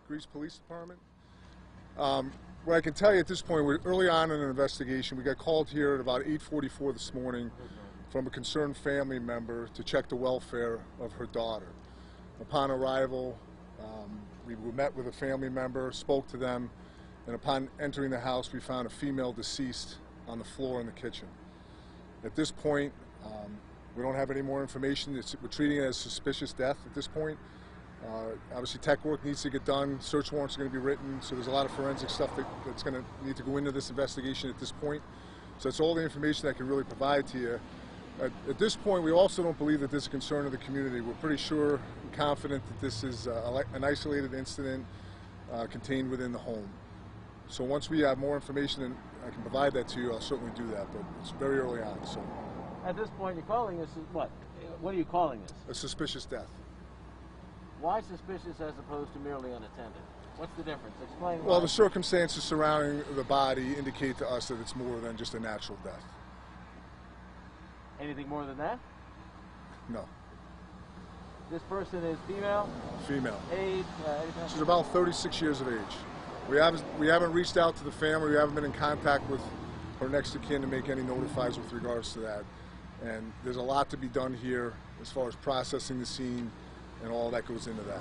Greece Police Department. What I can tell you at this point, we're early on in an investigation. We got called here at about 8:44 this morning from a concerned family member to check the welfare of her daughter. Upon arrival, we met with a family member, spoke to them, and upon entering the house, we found a female deceased on the floor in the kitchen. At this point, we don't have any more information. We're treating it as suspicious death at this point. Obviously, tech work needs to get done. Search warrants are going to be written, so there's a lot of forensic stuff that's going to need to go into this investigation at this point. So that's all the information I can really provide to you. At this point, we also don't believe that this is a concern of the community. We're pretty sure and confident that this is an isolated incident contained within the home. So once we have more information and I can provide that to you, I'll certainly do that, but it's very early on. So at this point, you're calling this what? What are you calling this? A suspicious death. Why suspicious as opposed to merely unattended? What's the difference? Explain. Well, the circumstances surrounding the body indicate to us that it's more than just a natural death. Anything more than that? No. This person is female? Female. Age? She's about 36 years of age. We haven't reached out to the family. We haven't been in contact with her next of kin to make any notifies with regards to that. And there's a lot to be done here as far as processing the scene and all that goes into that.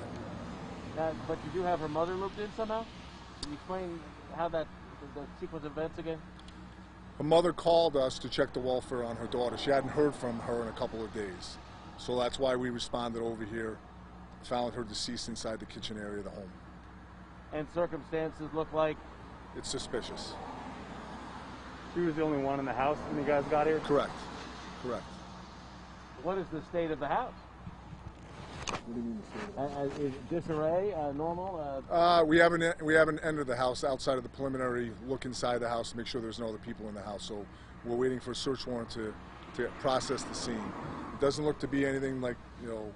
But you do have her mother looped in somehow? Can you explain how the sequence of events again? Her mother called us to check the welfare on her daughter. She hadn't heard from her in a couple of days. So that's why we responded over here, found her deceased inside the kitchen area of the home. And circumstances look like? It's suspicious. She was the only one in the house when you guys got here? Correct. Correct. What is the state of the house? What do you mean the state of the house? Is it disarray, normal? We haven't entered the house outside of the preliminary look inside the house to make sure there's no other people in the house. So we're waiting for a search warrant to process the scene. It doesn't look to be anything like, you know,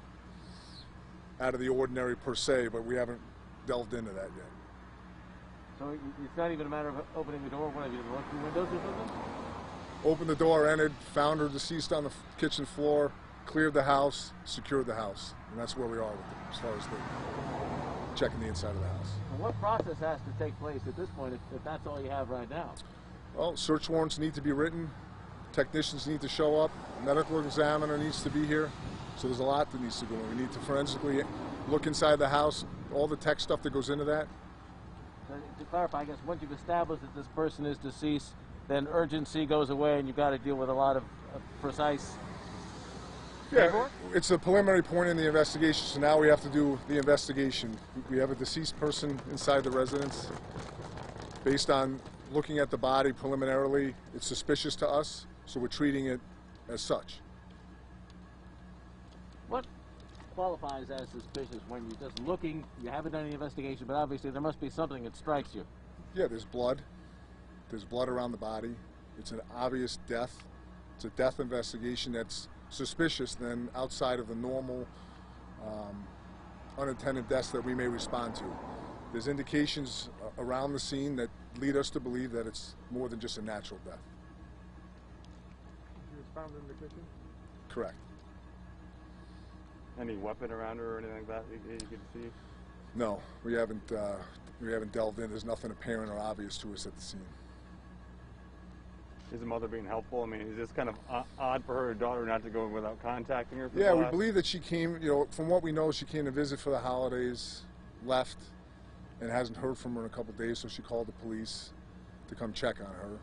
out of the ordinary per se, but we haven't delved into that yet. So it's not even a matter of opening the door? What have you been looking windows or something? Opened the door, entered, found her deceased on the kitchen floor, cleared the house, secured the house, and that's where we are with it as far as checking the inside of the house. And what process has to take place at this point if that's all you have right now? Well, search warrants need to be written, technicians need to show up, a medical examiner needs to be here, so there's a lot that needs to go in. We need to forensically look inside the house, all the tech stuff that goes into that. So to clarify, I guess once you've established that this person is deceased, then urgency goes away and you've got to deal with a lot of precise paperwork? It's a preliminary point in the investigation, so now we have to do the investigation. We have a deceased person inside the residence. Based on looking at the body preliminarily, it's suspicious to us, so we're treating it as such. What qualifies as suspicious when you're just looking, you haven't done any investigation, but obviously there must be something that strikes you? Yeah, there's blood. There's blood around the body. It's an obvious death. It's a death investigation that's suspicious than outside of the normal unintended deaths that we may respond to. There's indications around the scene that lead us to believe that it's more than just a natural death. She was found in the kitchen? Correct. Any weapon around her or anything like that you could see? No, we haven't delved in. There's nothing apparent or obvious to us at the scene. Is the mother being helpful? I mean, is this kind of odd for her daughter not to go without contacting her? Yeah, we believe that she came, you know, from what we know, she came to visit for the holidays, left, and hasn't heard from her in a couple of days, so she called the police to come check on her,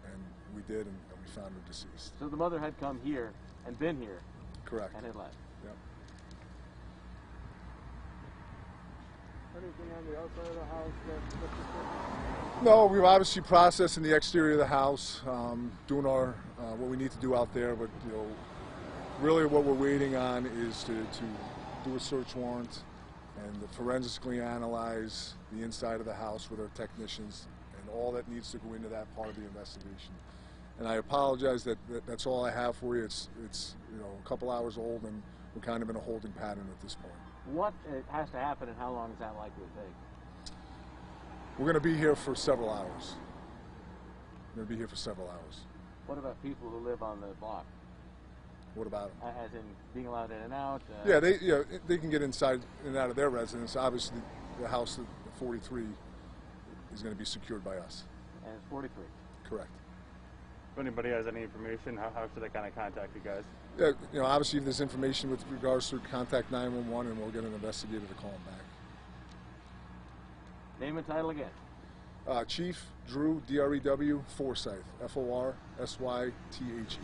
and we did, and we found her deceased. So the mother had come here and been here? Correct. And had left? Yep. Anything on the outside of the house No, we're obviously processing the exterior of the house, doing our what we need to do out there. But you know, really, what we're waiting on is to do a search warrant and to forensically analyze the inside of the house with our technicians and all that needs to go into that part of the investigation. And I apologize that's all I have for you. It's you know, a couple hours old, and we're kind of in a holding pattern at this point. What has to happen, and how long is that likely to take? We're going to be here for several hours. We're going to be here for several hours. What about people who live on the block? What about them? As in being allowed in and out? Yeah, they can get inside and out of their residence. Obviously, the house, the 43 is going to be secured by us. And it's 43. Correct. If anybody has any information, how should they kind of contact you guys? Yeah, you know, obviously if there's information with regards to contact 911 and we'll get an investigator to call them back. Name and title again. Chief Drew, D-R-E-W, Forsythe, F-O-R-S-Y-T-H-E.